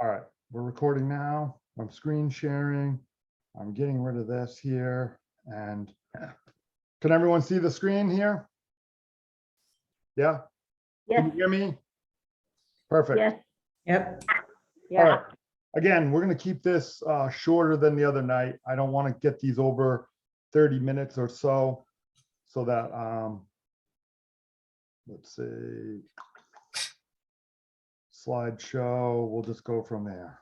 All right, we're recording now. I'm screen sharing. I'm getting rid of this here. And can everyone see the screen here? Yeah? Can you Yes, hear me? Perfect. yes, Yep. All yeah. right. Again, we're going to keep this shorter than the other night. I don't want to get these over 30 minutes or so that, let's see, slideshow, we'll just go from there.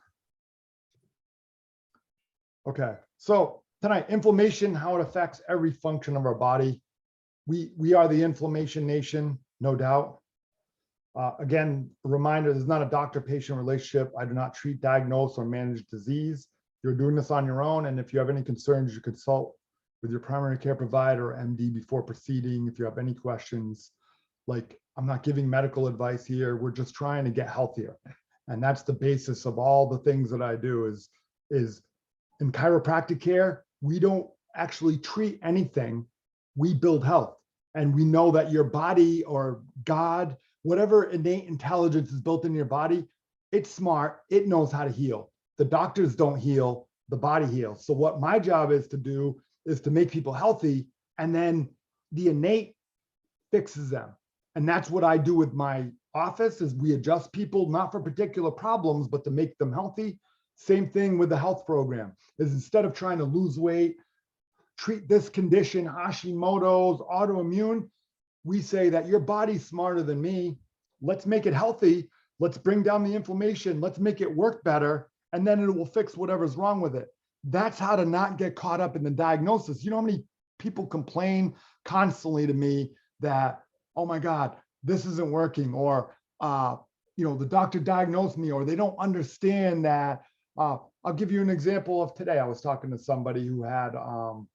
Okay, so tonight, inflammation, how it affects every function of our body. We are the inflammation nation, no doubt. Again, a reminder, this is not a doctor-patient relationship. I do not treat, diagnose, or manage disease. You're doing this on your own, and if you have any concerns, you consult with your primary care provider or MD before proceeding. If you have any questions, like, I'm not giving medical advice here. We're just trying to get healthier. And that's the basis of all the things that I do is in chiropractic care, we don't actually treat anything. We build health. And we know that your body or God, whatever innate intelligence is built in your body, it's smart. It knows how to heal. The doctors don't heal, the body heals. So what my job is to do is to make people healthy, and then the innate fixes them. And that's what I do with my office is we adjust people, not for particular problems, but to make them healthy. Same thing with the health program is instead of trying to lose weight, treat this condition, Hashimoto's, autoimmune, we say that your body's smarter than me. Let's make it healthy. Let's bring down the inflammation. Let's make it work better. And then it will fix whatever's wrong with it. That's how to not get caught up in the diagnosis. You know how many people complain constantly to me that, oh my God, this isn't working, or, the doctor diagnosed me, or they don't understand that. I'll give you an example of today. I was talking to somebody who had an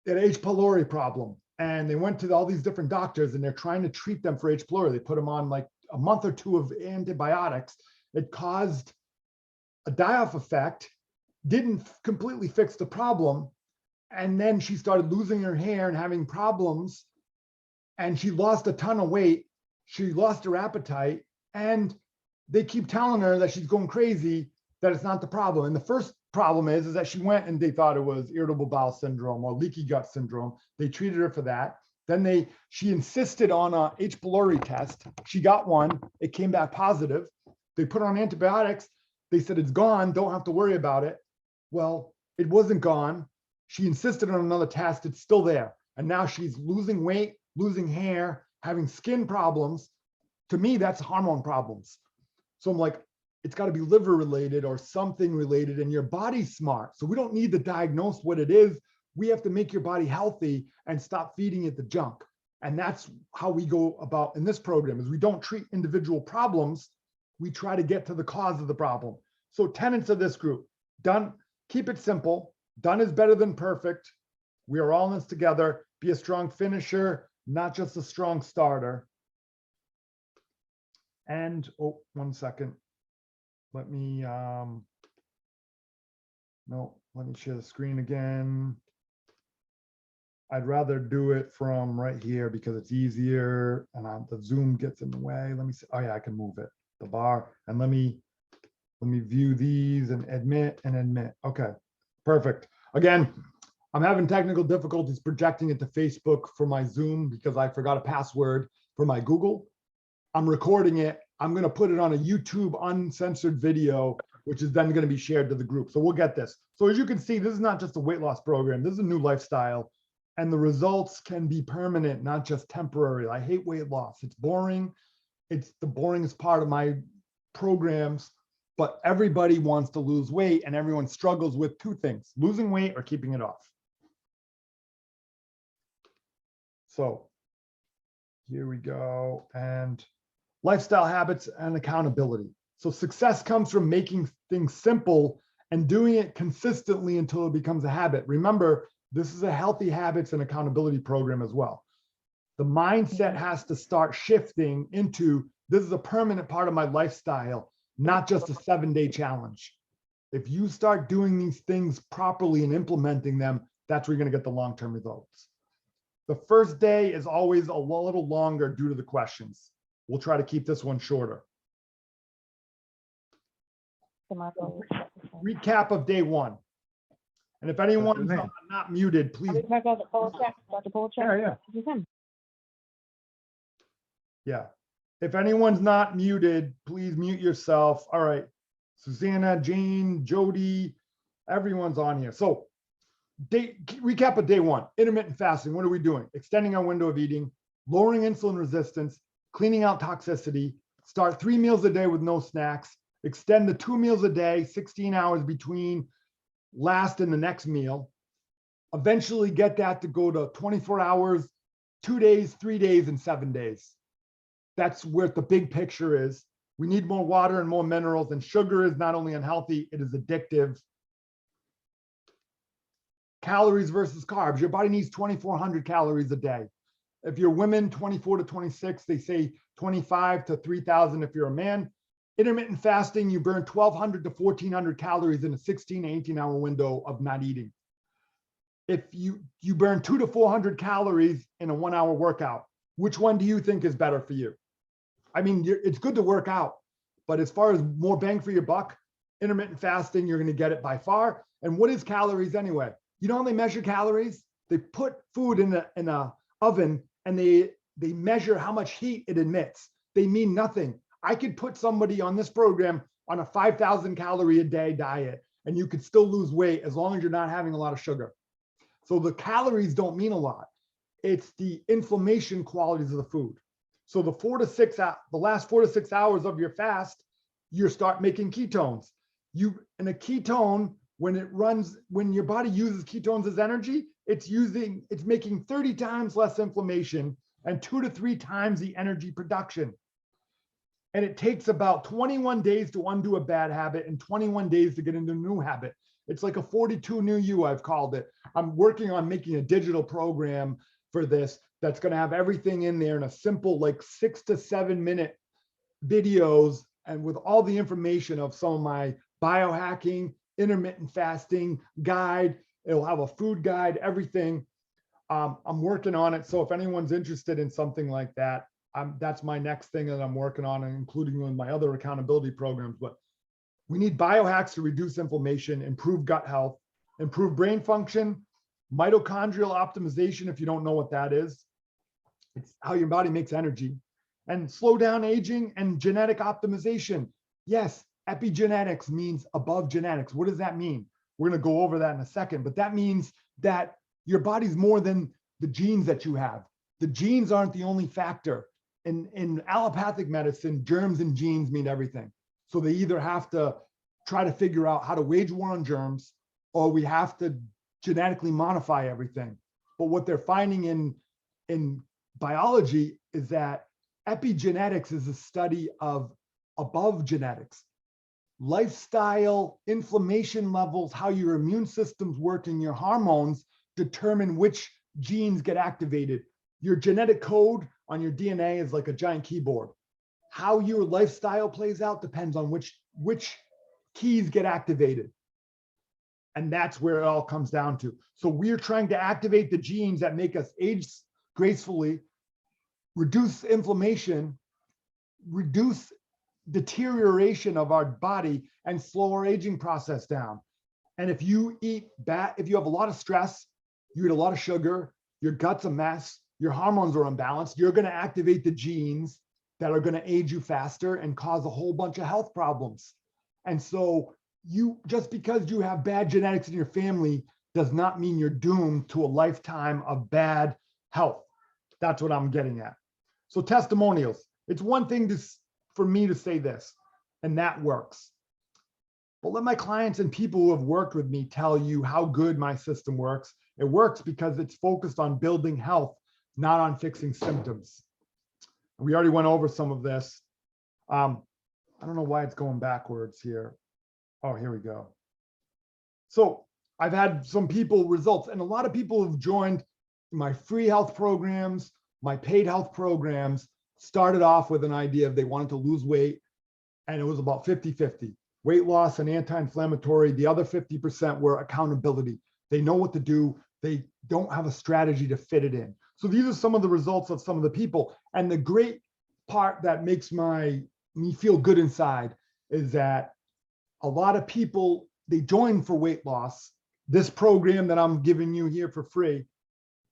H. pylori problem, and they went to all these different doctors, and they're trying to treat them for H. pylori. They put them on like a month or two of antibiotics. It caused a die-off effect, didn't completely fix the problem. And then she started losing her hair and having problems, and she lost a ton of weight. She lost her appetite, and they keep telling her that she's going crazy, that it's not the problem. And the first problem is that she went and they thought it was irritable bowel syndrome or leaky gut syndrome. They treated her for that. Then she insisted on a H. pylori test. She got one. It came back positive. They put her on antibiotics. They said it's gone. Don't have to worry about it. Well, it wasn't gone. She insisted on another test. It's still there. And now she's losing weight, losing hair, having skin problems. To me, that's hormone problems. So I'm like, it's got to be liver related or something related, and your body's smart. So we don't need to diagnose what it is. We have to make your body healthy and stop feeding it the junk. And that's how we go about in this program is we don't treat individual problems. We try to get to the cause of the problem. So tenets of this group, done, keep it simple. Done is better than perfect. We are all in this together. Be a strong finisher, not just a strong starter. And, oh, 1 second. Let me, let me share the screen again. I'd rather do it from right here because it's easier and the Zoom gets in the way. Let me see. Oh yeah, I can move it, the bar. And let me view these and admit and admit. Okay, perfect. Again, I'm having technical difficulties projecting it to Facebook for my Zoom because I forgot a password for my Google. I'm recording it. I'm going to put it on a YouTube uncensored video, which is then going to be shared to the group. So we'll get this. So as you can see, this is not just a weight loss program. This is a new lifestyle, and the results can be permanent, not just temporary. I hate weight loss. It's boring. It's the boringest part of my programs, but everybody wants to lose weight, and everyone struggles with two things: losing weight or keeping it off. So here we go. And lifestyle habits and accountability. So success comes from making things simple and doing it consistently until it becomes a habit. Remember, this is a healthy habits and accountability program as well. The mindset has to start shifting into, this is a permanent part of my lifestyle, not just a 7-day challenge. If you start doing these things properly and implementing them, that's where you're going to get the long-term results. The first day is always a little longer due to the questions. We'll try to keep this one shorter. recap of day one. And if anyone's not muted, please. Yeah. If anyone's not muted, please mute yourself. All right. Susanna, Jane, Jody, everyone's on here. So recap of day one, intermittent fasting. What are we doing? Extending our window of eating, lowering insulin resistance, cleaning out toxicity, start 3 meals a day with no snacks, extend the 2 meals a day, 16 hours between last and the next meal, eventually get that to go to 24 hours, 2 days, 3 days, and 7 days. That's where the big picture is. We need more water and more minerals, and sugar is not only unhealthy, it is addictive. Calories versus carbs. Your body needs 2,400 calories a day. If you're women, 24 to 26, they say 25 to 3,000 if you're a man. Intermittent fasting, you burn 1,200 to 1,400 calories in a 16 to 18 hour window of not eating. If you burn 200 to 400 calories in a 1 hour workout, which one do you think is better for you? I mean, it's good to work out, but as far as more bang for your buck, intermittent fasting, you're going to get it by far. And what is calories anyway? You know how they measure calories? They put food in a oven and they measure how much heat it emits. They mean nothing. I could put somebody on this program on a 5,000 calorie a day diet, and you could still lose weight as long as you're not having a lot of sugar. So the calories don't mean a lot. It's the inflammation qualities of the food. So the last 4 to 6 hours of your fast, you start making ketones. In a ketone, when your body uses ketones as energy, it's making 30 times less inflammation and 2 to 3 times the energy production. And it takes about 21 days to undo a bad habit and 21 days to get into a new habit. It's like a 42 new you, I've called it. I'm working on making a digital program for this that's going to have everything in there in a simple, like 6 to 7 minute videos, and with all the information of some of my biohacking, intermittent fasting guide. It'll have a food guide, everything. I'm working on it. So if anyone's interested in something like that, that's my next thing that I'm working on, and including with my other accountability programs. But we need biohacks to reduce inflammation, improve gut health, improve brain function, mitochondrial optimization, if you don't know what that is. It's how your body makes energy, and slow down aging and genetic optimization. Yes, epigenetics means above genetics. What does that mean? We're going to go over that in a second, but that means that your body's more than the genes that you have. The genes aren't the only factor. In allopathic medicine, germs and genes mean everything. So they either have to try to figure out how to wage war on germs, or we have to genetically modify everything. But what they're finding in biology is that epigenetics is a study of above genetics. Lifestyle, inflammation levels, how your immune system's working, your hormones determine which genes get activated. Your genetic code on your DNA is like a giant keyboard. How your lifestyle plays out depends on which keys get activated. And that's where it all comes down to. So we're trying to activate the genes that make us age gracefully, reduce inflammation, reduce deterioration of our body, and slow our aging process down. And if you eat bad, if you have a lot of stress, you eat a lot of sugar, your gut's a mess, your hormones are unbalanced, you're going to activate the genes that are going to age you faster and cause a whole bunch of health problems. And so just because you have bad genetics in your family does not mean you're doomed to a lifetime of bad health. That's what I'm getting at. So testimonials. It's one thing for me to say this, and that works. But let my clients and people who have worked with me tell you how good my system works. It works because it's focused on building health, not on fixing symptoms. We already went over some of this. I don't know why it's going backwards here. Oh, here we go. So I've had some people results, and a lot of people have joined my free health programs, my paid health programs, started off with an idea of they wanted to lose weight, and it was about 50-50. Weight loss and anti-inflammatory. The other 50% were accountability. They know what to do. They don't have a strategy to fit it in. So these are some of the results of some of the people. And the great part that makes me feel good inside is that a lot of people, they join for weight loss, this program that I'm giving you here for free,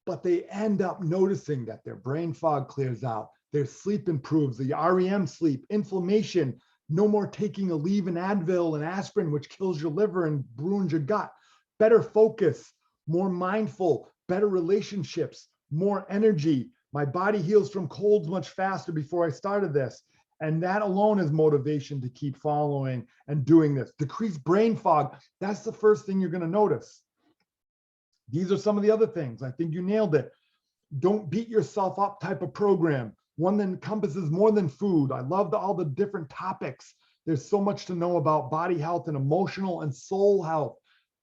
but they end up noticing that their brain fog clears out, their sleep improves, the REM sleep, inflammation, no more taking a leave and Advil and aspirin, which kills your liver and ruins your gut, better focus, more mindful, better relationships, more energy. My body heals from colds much faster before I started this. And that alone is motivation to keep following and doing this. Decreased brain fog, that's the first thing you're going to notice. These are some of the other things. I think you nailed it. Don't beat yourself up type of program. One that encompasses more than food. I loved all the different topics. There's so much to know about body health and emotional and soul health.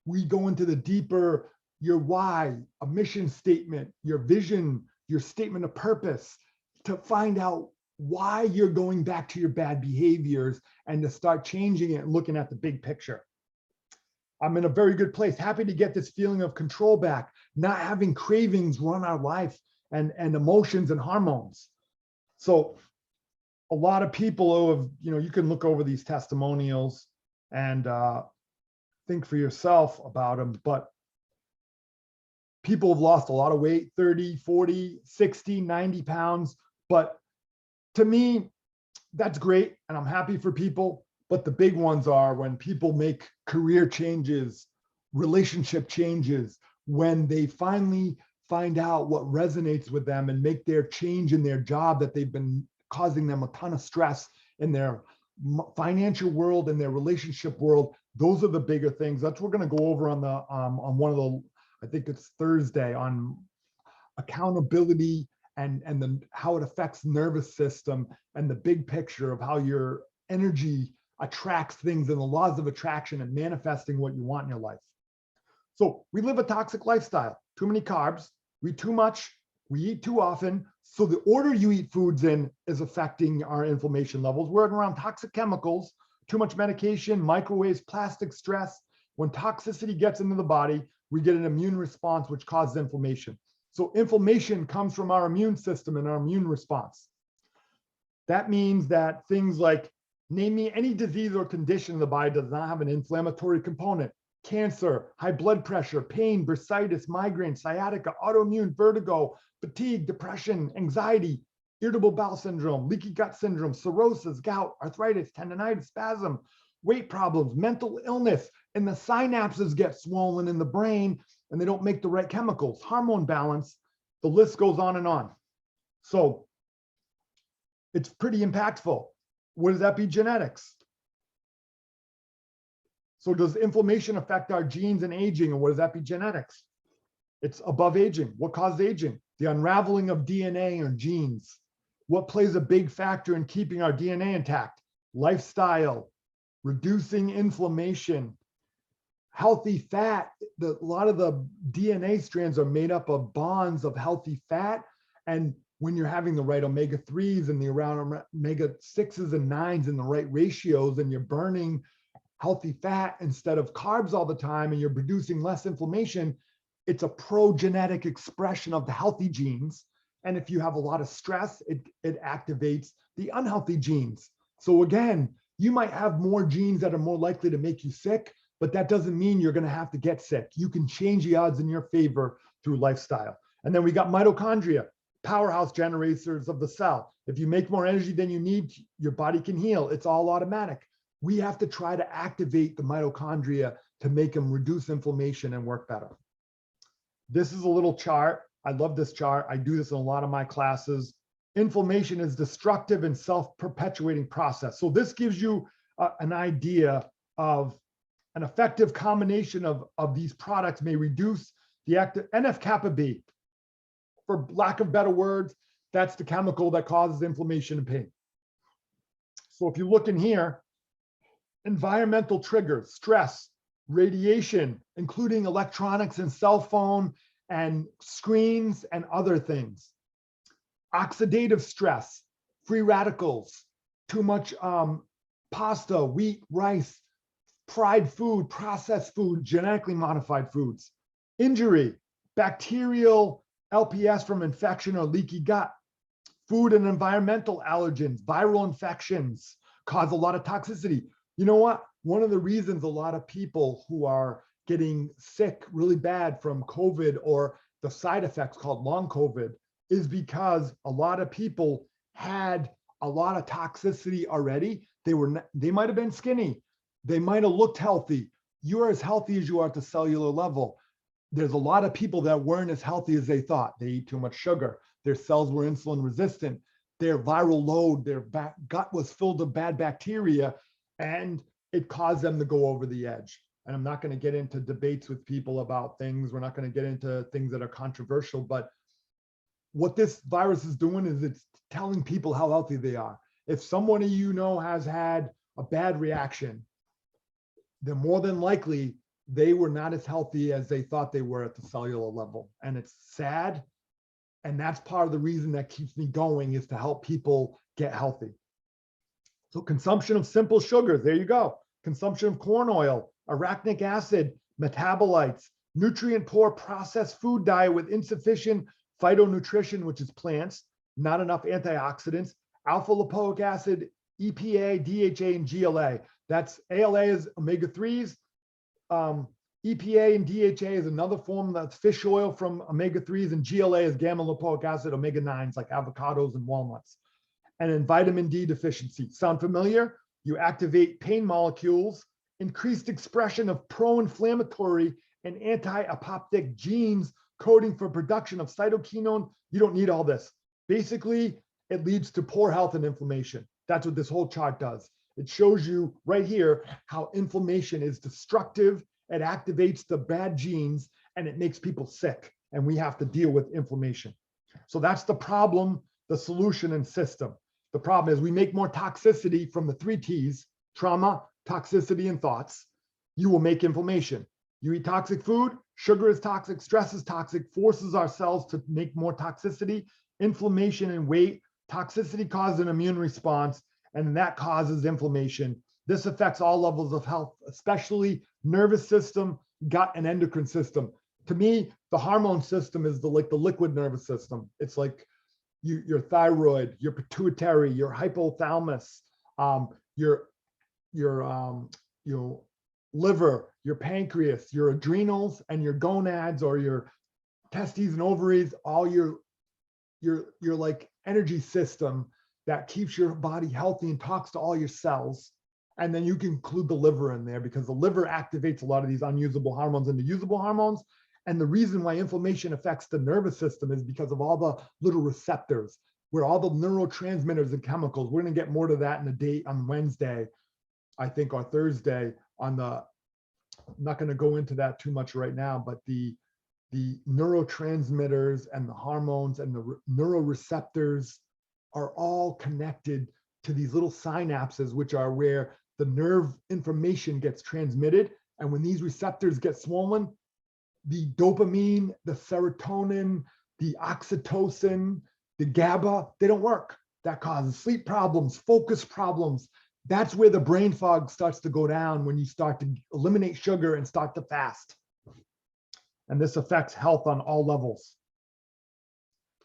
We go into the deeper, your why, a mission statement, your vision, your statement of purpose, to find out why you're going back to your bad behaviors and to start changing it and looking at the big picture. I'm in a very good place. Happy to get this feeling of control back, not having cravings run our life and emotions and hormones. So a lot of people who have, you can look over these testimonials and think for yourself about them, but people have lost a lot of weight, 30, 40, 60, 90 pounds. But to me, that's great. And I'm happy for people. But the big ones are when people make career changes, relationship changes, when they finally find out what resonates with them and make their change in their job that they've been causing them a ton of stress in their financial world and their relationship world. Those are the bigger things. That's what we're going to go over on the on one of the, I think it's Thursday, on accountability and how it affects nervous system and the big picture of how your energy attracts things and the laws of attraction and manifesting what you want in your life. So we live a toxic lifestyle, too many carbs, we eat too much, we eat too often. So the order you eat foods in is affecting our inflammation levels. We're around toxic chemicals, too much medication, microwaves, plastic, stress. When toxicity gets into the body, we get an immune response, which causes inflammation. So inflammation comes from our immune system and our immune response. That means that things like, name me any disease or condition in the body does not have an inflammatory component. Cancer, high blood pressure, pain, bursitis, migraine, sciatica, autoimmune, vertigo, fatigue, depression, anxiety, irritable bowel syndrome, leaky gut syndrome, cirrhosis, gout, arthritis, tendonitis, spasm, weight problems, mental illness, and the synapses get swollen in the brain and they don't make the right chemicals, hormone balance, the list goes on and on. So it's pretty impactful. What is epigenetics? So does inflammation affect our genes and aging? And what is epigenetics? It's above aging. What causes aging? The unraveling of DNA or genes. What plays a big factor in keeping our DNA intact? Lifestyle, reducing inflammation, healthy fat. A lot of the DNA strands are made up of bonds of healthy fat. And when you're having the right omega-3s and the around omega-6s and 9s in the right ratios, and you're burning healthy fat instead of carbs all the time, and you're producing less inflammation, it's a progenetic expression of the healthy genes. And if you have a lot of stress, it activates the unhealthy genes. So again, you might have more genes that are more likely to make you sick, but that doesn't mean you're going to have to get sick. You can change the odds in your favor through lifestyle. And then we got mitochondria, powerhouse generators of the cell. If you make more energy than you need, your body can heal. It's all automatic. We have to try to activate the mitochondria to make them reduce inflammation and work better. This is a little chart. I love this chart. I do this in a lot of my classes. Inflammation is destructive and self-perpetuating process. So this gives you an idea of an effective combination of these products may reduce the active NF-kappa B. For lack of better words, that's the chemical that causes inflammation and pain. So if you look in here, environmental triggers, stress, radiation, including electronics and cell phone and screens and other things. Oxidative stress, free radicals, too much pasta, wheat, rice, fried food, processed food, genetically modified foods. Injury, bacterial LPS from infection or leaky gut. Food and environmental allergens, viral infections cause a lot of toxicity. You know what? one of the reasons a lot of people who are getting sick really bad from COVID or the side effects called long COVID is because a lot of people had a lot of toxicity already. They might have been skinny. They might have looked healthy. You're as healthy as you are at the cellular level. There's a lot of people that weren't as healthy as they thought. They eat too much sugar. Their cells were insulin resistant. Their viral load, their gut was filled with bad bacteria, and it caused them to go over the edge. And I'm not going to get into debates with people about things. We're not going to get into things that are controversial, but what this virus is doing is it's telling people how healthy they are. If someone you know has had a bad reaction, then more than likely they were not as healthy as they thought they were at the cellular level. And it's sad. And that's part of the reason that keeps me going, is to help people get healthy. So consumption of simple sugars, there you go. Consumption of corn oil, arachnic acid, metabolites, nutrient poor processed food diet with insufficient phytonutrition, which is plants, not enough antioxidants, alpha lipoic acid, EPA, DHA, and GLA. That's ALA is omega-3s. EPA and DHA is another form, that's fish oil from omega-3s, and GLA is gamma lipoic acid, omega-9s like avocados and walnuts. And then vitamin D deficiency. Sound familiar? You activate pain molecules, increased expression of pro-inflammatory and anti-apoptic genes coding for production of cytokinin. You don't need all this. Basically, it leads to poor health and inflammation. That's what this whole chart does. It shows you right here how inflammation is destructive. It activates the bad genes and it makes people sick. And we have to deal with inflammation. So that's the problem, the solution, and system. The problem is we make more toxicity from the 3 T's: trauma, toxicity, and thoughts. You will make inflammation. You eat toxic food, sugar is toxic, stress is toxic, forces our cells to make more toxicity, inflammation, and weight. Toxicity causes an immune response, and that causes inflammation. This affects all levels of health, especially nervous system, gut, and endocrine system. To me, the hormone system is the liquid nervous system. It's like your thyroid, your pituitary, your hypothalamus, your liver, your pancreas, your adrenals, and your gonads, or your testes and ovaries, all your like energy system that keeps your body healthy and talks to all your cells. And then you can include the liver in there, because the liver activates a lot of these unusable hormones into usable hormones. And the reason why inflammation affects the nervous system is because of all the little receptors, where all the neurotransmitters and chemicals. We're going to get more to that in a date on Wednesday, I think, or Thursday on the, I'm not going to go into that too much right now, but the neurotransmitters and the hormones and the neuroreceptors are all connected to these little synapses, which are where the nerve information gets transmitted. And when these receptors get swollen, the dopamine, the serotonin, the oxytocin, the GABA, they don't work. That causes sleep problems, focus problems. That's where the brain fog starts to go down, when you start to eliminate sugar and start to fast. And this affects health on all levels.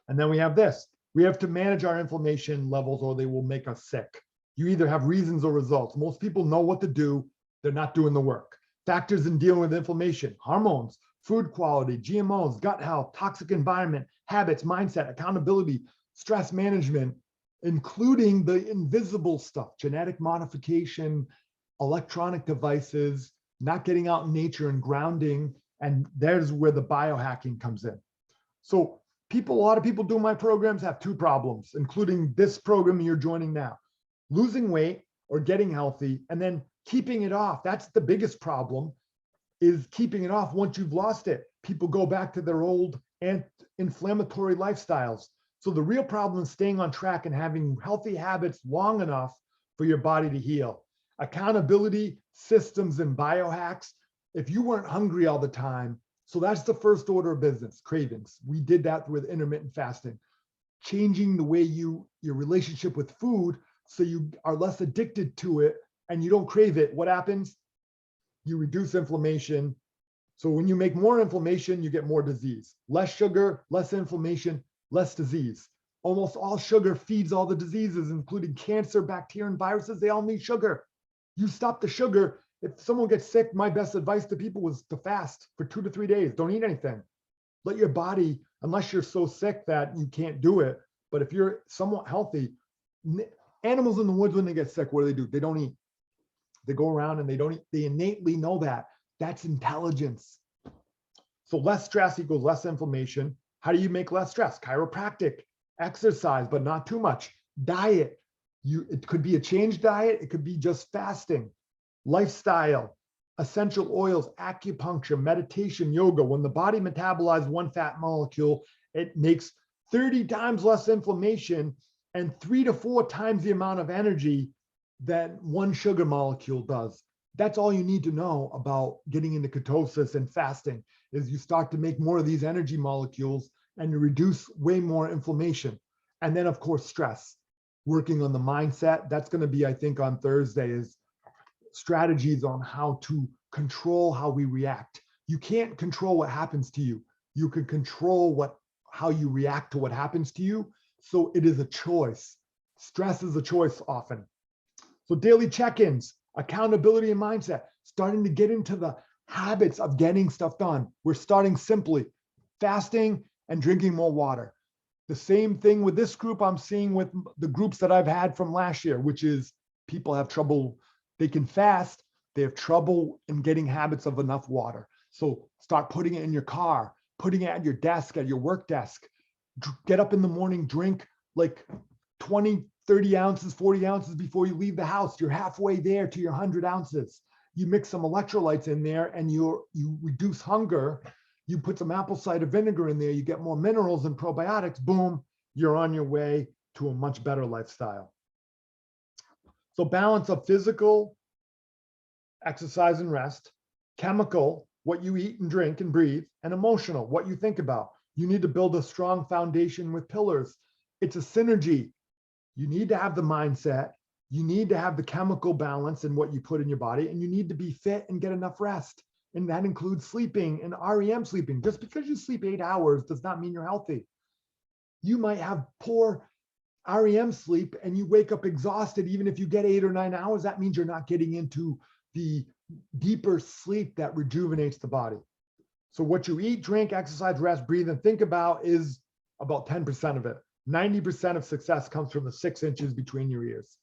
And then we have this. We have to manage our inflammation levels, or they will make us sick. You either have reasons or results. Most people know what to do. They're not doing the work. Factors in dealing with inflammation: hormones, food quality, GMOs, gut health, toxic environment, habits, mindset, accountability, stress management, including the invisible stuff: genetic modification, electronic devices, not getting out in nature and grounding. And there's where the biohacking comes in. So a lot of people doing my programs have 2 problems, including this program you're joining now: losing weight or getting healthy, and then keeping it off. That's the biggest problem, is keeping it off. Once you've lost it, people go back to their old inflammatory lifestyles. So the real problem is staying on track and having healthy habits long enough for your body to heal. Accountability, systems, and biohacks. If you weren't hungry all the time, so that's the first order of business: cravings. We did that with intermittent fasting, changing the way your relationship with food, so you are less addicted to it and you don't crave it. What happens? You reduce inflammation. So when you make more inflammation, you get more disease. Less sugar, less inflammation, less disease. Almost all sugar feeds all the diseases, including cancer, bacteria, and viruses. They all need sugar. You stop the sugar, If someone gets sick, my best advice to people was to fast for 2 to 3 days. Don't eat anything. Let your body, unless you're so sick that you can't do it, but if you're somewhat healthy, animals in the woods, when they get sick, what do? They don't eat. They go around and they don't eat. They innately know that. That's intelligence. So less stress equals less inflammation. How do you make less stress? Chiropractic, exercise, but not too much. Diet. It could be a changed diet. It could be just fasting. Lifestyle, essential oils, acupuncture, meditation, yoga. When the body metabolizes one fat molecule, it makes 30 times less inflammation and 3 to 4 times the amount of energy that one sugar molecule does. That's all you need to know about getting into ketosis and fasting, is you start to make more of these energy molecules and you reduce way more inflammation. And then of course, stress, working on the mindset. That's going to be, I think, on Thursday, is strategies on how to control how we react. You can't control what happens to you. You can control how you react to what happens to you. So it is a choice. Stress is a choice often. So daily check-ins, accountability and mindset, starting to get into the habits of getting stuff done. We're starting simply, fasting and drinking more water. The same thing with this group I'm seeing with the groups that I've had from last year, which is people have trouble. They can fast, they have trouble in getting habits of enough water. So start putting it in your car, putting it at your desk, at your work desk. Get up in the morning, drink like 20, 30 ounces, 40 ounces before you leave the house. You're halfway there to your 100 ounces. You mix some electrolytes in there and you reduce hunger. You put some apple cider vinegar in there, you get more minerals and probiotics, boom, you're on your way to a much better lifestyle. So balance of physical, exercise and rest, chemical, what you eat and drink and breathe, and emotional, what you think about. You need to build a strong foundation with pillars. It's a synergy. You need to have the mindset. You need to have the chemical balance in what you put in your body, and you need to be fit and get enough rest. And that includes sleeping and REM sleeping. Just because you sleep 8 hours does not mean you're healthy. You might have poor REM sleep and you wake up exhausted. Even if you get 8 or 9 hours, that means you're not getting into the deeper sleep that rejuvenates the body. So what you eat, drink, exercise, rest, breathe, and think about is about 10% of it. 90% of success comes from the 6 inches between your ears.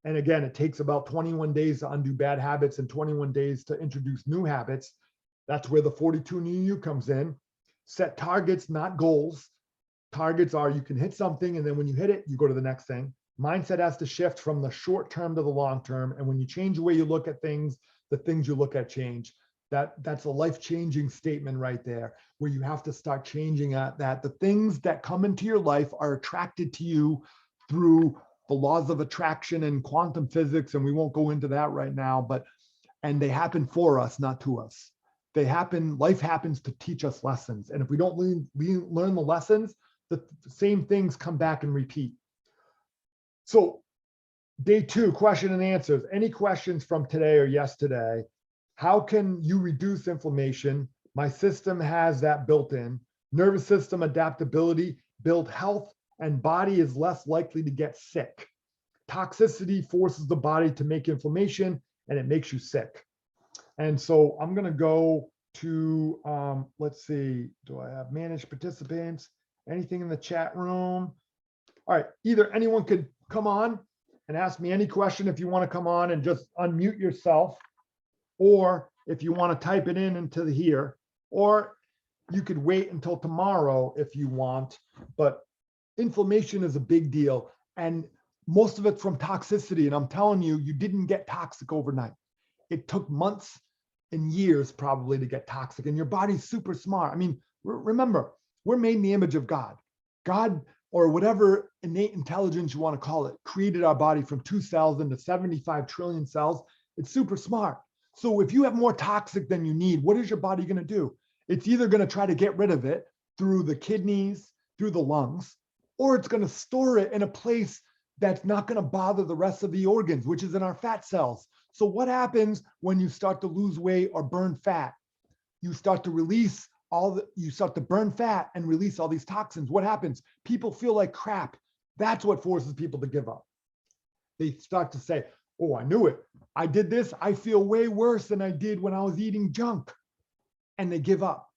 And again, it takes about 21 days to undo bad habits and 21 days to introduce new habits. That's where the 42 new you comes in. Set targets, not goals. Targets are you can hit something, and then when you hit it, you go to the next thing. Mindset has to shift from the short term to the long term. And when you change the way you look at things, the things you look at change. That's a life-changing statement right there, where you have to start changing at that. The things that come into your life are attracted to you through the laws of attraction and quantum physics, and we won't go into that right now, and they happen for us, not to us. They happen, life happens to teach us lessons. And if we don't learn the lessons, the same things come back and repeat. So day 2, question and answers. Any questions from today or yesterday? How can you reduce inflammation? My system has that built in. Nervous system adaptability, build health, and body is less likely to get sick. Toxicity forces the body to make inflammation and it makes you sick. And so I'm going to go to, let's see, do I have managed participants? Anything in the chat room? All right, either anyone could come on and ask me any question if you want to come on and just unmute yourself, or if you want to type it into here, or you could wait until tomorrow if you want. But inflammation is a big deal, and most of it's from toxicity. And I'm telling you, you didn't get toxic overnight. It took months and years probably to get toxic, and your body's super smart. I mean, remember, we're made in the image of God. God, or whatever innate intelligence you want to call it, created our body from 2 cells into 75 trillion cells. It's super smart. So if you have more toxic than you need, what is your body going to do? It's either going to try to get rid of it through the kidneys, through the lungs, or it's going to store it in a place that's not going to bother the rest of the organs, which is in our fat cells. So what happens when you start to lose weight or burn fat? You start to release you start to burn fat and release all these toxins. What happens? People feel like crap. That's what forces people to give up. They start to say, Oh, I knew it. I did this. I feel way worse than I did when I was eating junk. And they give up.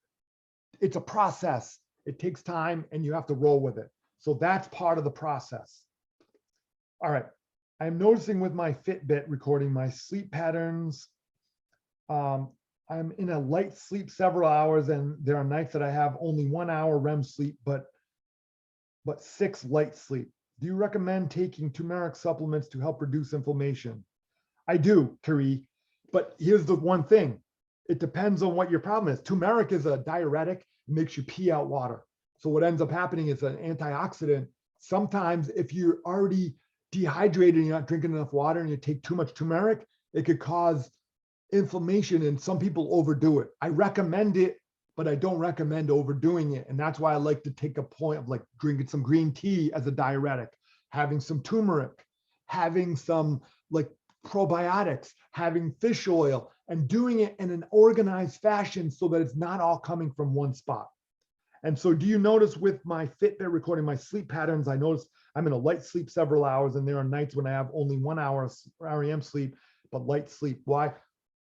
It's a process. It takes time and you have to roll with it. So that's part of the process. All right. I'm noticing with my Fitbit recording my sleep patterns. I'm in a light sleep several hours, and there are nights that I have only 1 hour REM sleep, but 6 light sleep. Do you recommend taking turmeric supplements to help reduce inflammation? I do, Carrie, but here's the one thing. It depends on what your problem is. Turmeric is a diuretic, it makes you pee out water. So what ends up happening is an antioxidant. Sometimes if you're already dehydrated and you're not drinking enough water and you take too much turmeric, it could cause inflammation, and some people overdo it. I recommend it, but I don't recommend overdoing it. And that's why I like to take a point of like drinking some green tea as a diuretic, having some turmeric, having some like probiotics, having fish oil, and doing it in an organized fashion so that it's not all coming from one spot. And so do you notice with my Fitbit recording my sleep patterns, I notice I'm in a light sleep several hours, and there are nights when I have only 1 hour REM sleep, but light sleep. Why?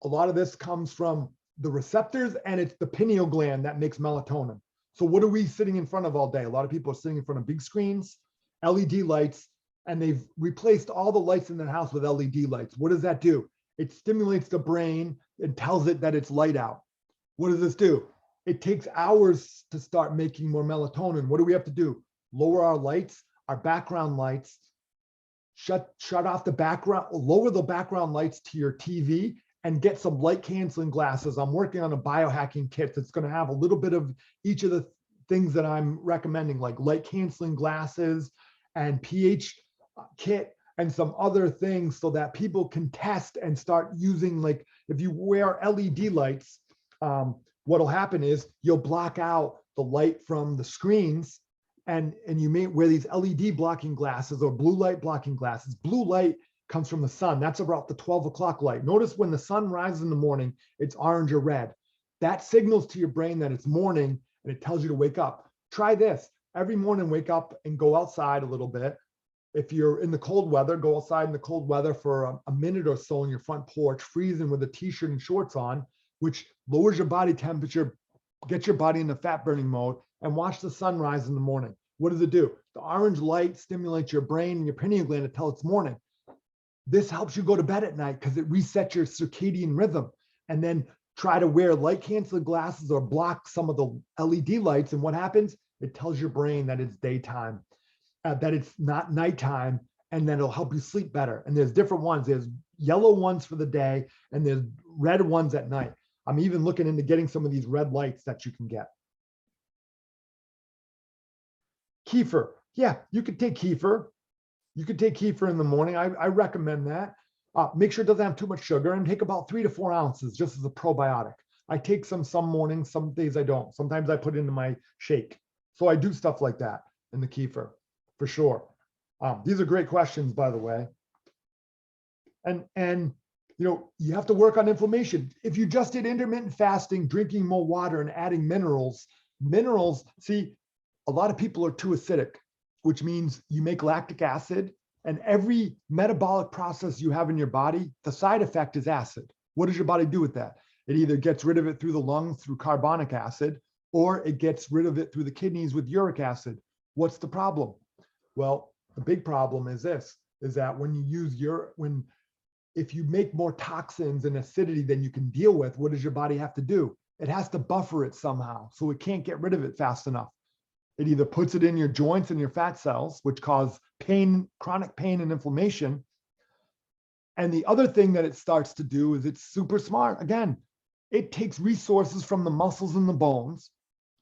A lot of this comes from the receptors, and it's the pineal gland that makes melatonin. So what are we sitting in front of all day? A lot of people are sitting in front of big screens, LED lights, and they've replaced all the lights in their house with LED lights. What does that do? It stimulates the brain and tells it that it's light out. What does this do? It takes hours to start making more melatonin. What do we have to do? Lower our lights, our background lights, shut off the background, lower the background lights to your TV, and get some light canceling glasses. I'm working on a biohacking kit that's going to have a little bit of each of the things that I'm recommending, like light canceling glasses and pH kit and some other things, so that people can test and start using, like if you wear LED lights, what'll happen is you'll block out the light from the screens, and you may wear these LED blocking glasses or blue light blocking glasses. Blue light comes from the sun. That's about the 12 o'clock light. Notice when the sun rises in the morning, it's orange or red. That signals to your brain that it's morning, and it tells you to wake up. Try this. Every morning, wake up and go outside a little bit. If you're in the cold weather, go outside in the cold weather for a minute or so on your front porch, freezing with a t-shirt and shorts on, which lowers your body temperature, gets your body in the fat burning mode, and watch the sun rise in the morning. What does it do? The orange light stimulates your brain and your pineal gland until it's morning. This helps you go to bed at night because it resets your circadian rhythm. And then try to wear light canceling glasses or block some of the LED lights. And what happens? It tells your brain that it's daytime, that it's not nighttime, and then it'll help you sleep better. And there's different ones. There's yellow ones for the day, and there's red ones at night. I'm even looking into getting some of these red lights that you can get. Kefir. Yeah, you could take kefir. You could take kefir in the morning. I recommend that. Make sure it doesn't have too much sugar, and take about 3 to 4 ounces just as a probiotic. I take some mornings, some days I don't. Sometimes I put it into my shake. So I do stuff like that in the kefir, for sure. These are great questions, by the way. And you have to work on inflammation. If you just did intermittent fasting, drinking more water, and adding minerals, see, a lot of people are too acidic, which means you make lactic acid, and every metabolic process you have in your body, the side effect is acid. What does your body do with that? It either gets rid of it through the lungs through carbonic acid, or it gets rid of it through the kidneys with uric acid. What's the problem? Well, the big problem is that when you use if you make more toxins and acidity than you can deal with, what does your body have to do? It has to buffer it somehow, so it can't get rid of it fast enough. It either puts it in your joints and your fat cells, which cause pain, chronic pain and inflammation. And the other thing that it starts to do is it's super smart. Again, it takes resources from the muscles and the bones,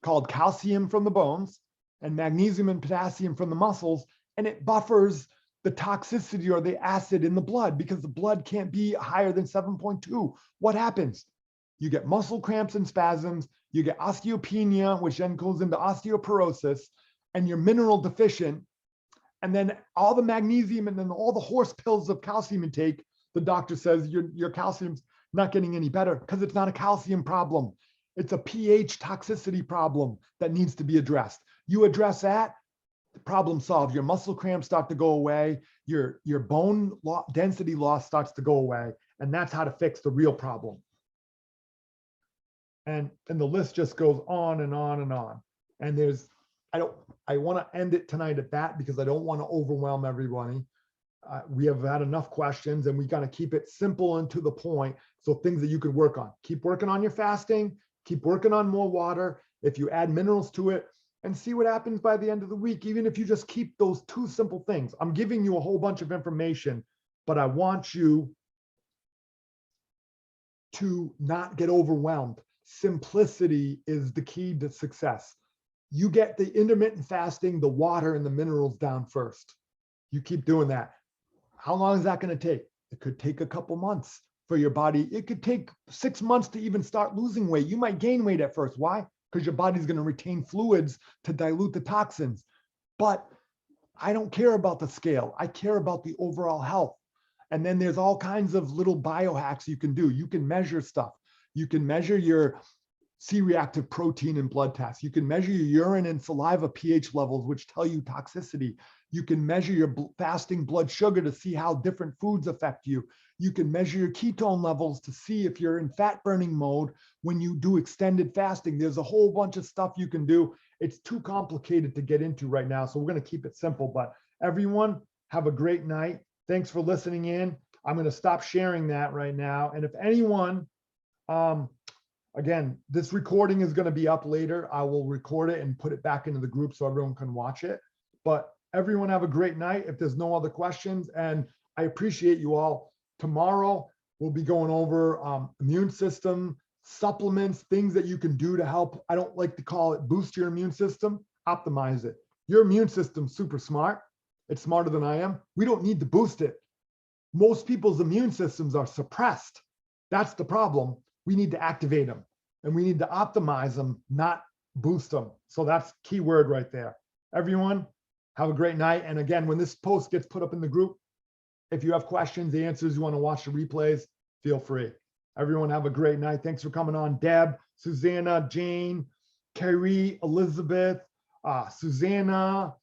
called calcium from the bones and magnesium and potassium from the muscles, and it buffers the toxicity or the acid in the blood, because the blood can't be higher than 7.2. What happens? You get muscle cramps and spasms, you get osteopenia, which then goes into osteoporosis, and you're mineral deficient. And then all the magnesium and then all the horse pills of calcium intake, the doctor says your calcium's not getting any better, because it's not a calcium problem. It's a pH toxicity problem that needs to be addressed. You address that, problem solved. Your muscle cramps start to go away. Your bone density loss starts to go away. And that's how to fix the real problem. And the list just goes on and on and on. And I want to end it tonight at that because I don't want to overwhelm everybody. We have had enough questions and we got to keep it simple and to the point. So things that you can work on. Keep working on your fasting, keep working on more water. If you add minerals to it, and see what happens by the end of the week, even if you just keep those two simple things. I'm giving you a whole bunch of information, but I want you to not get overwhelmed. Simplicity is the key to success. You get the intermittent fasting, the water and the minerals down first. You keep doing that. How long is that going to take? It could take a couple months for your body. It could take 6 months to even start losing weight. You might gain weight at first. Why? Because your body's going to retain fluids to dilute the toxins. But I don't care about the scale. I care about the overall health. And then there's all kinds of little biohacks you can do. You can measure stuff. You can measure your C-reactive protein in blood tests. You can measure your urine and saliva pH levels, which tell you toxicity. You can measure your fasting blood sugar to see how different foods affect you. You can measure your ketone levels to see if you're in fat burning mode when you do extended fasting. There's a whole bunch of stuff you can do. It's too complicated to get into right now. So we're going to keep it simple, but everyone have a great night. Thanks for listening in. I'm going to stop sharing that right now. And if anyone, again, this recording is going to be up later. I will record it and put it back into the group so everyone can watch it. But everyone have a great night. If there's no other questions, and I appreciate you all. Tomorrow, we'll be going over immune system, supplements, things that you can do to help. I don't like to call it boost your immune system, optimize it. Your immune system's super smart. It's smarter than I am. We don't need to boost it. Most people's immune systems are suppressed. That's the problem. We need to activate them and we need to optimize them, not boost them. So that's key word right there. Everyone, have a great night. And again, when this post gets put up in the group, if you have questions, answers, you want to watch the replays, feel free. Everyone have a great night. Thanks for coming on. Deb, Susanna, Jane, Carrie, Elizabeth, Susanna,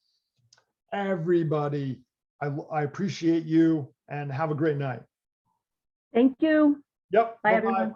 everybody. I appreciate you and have a great night. Thank you. Yep. Bye, Bye-bye. everyone.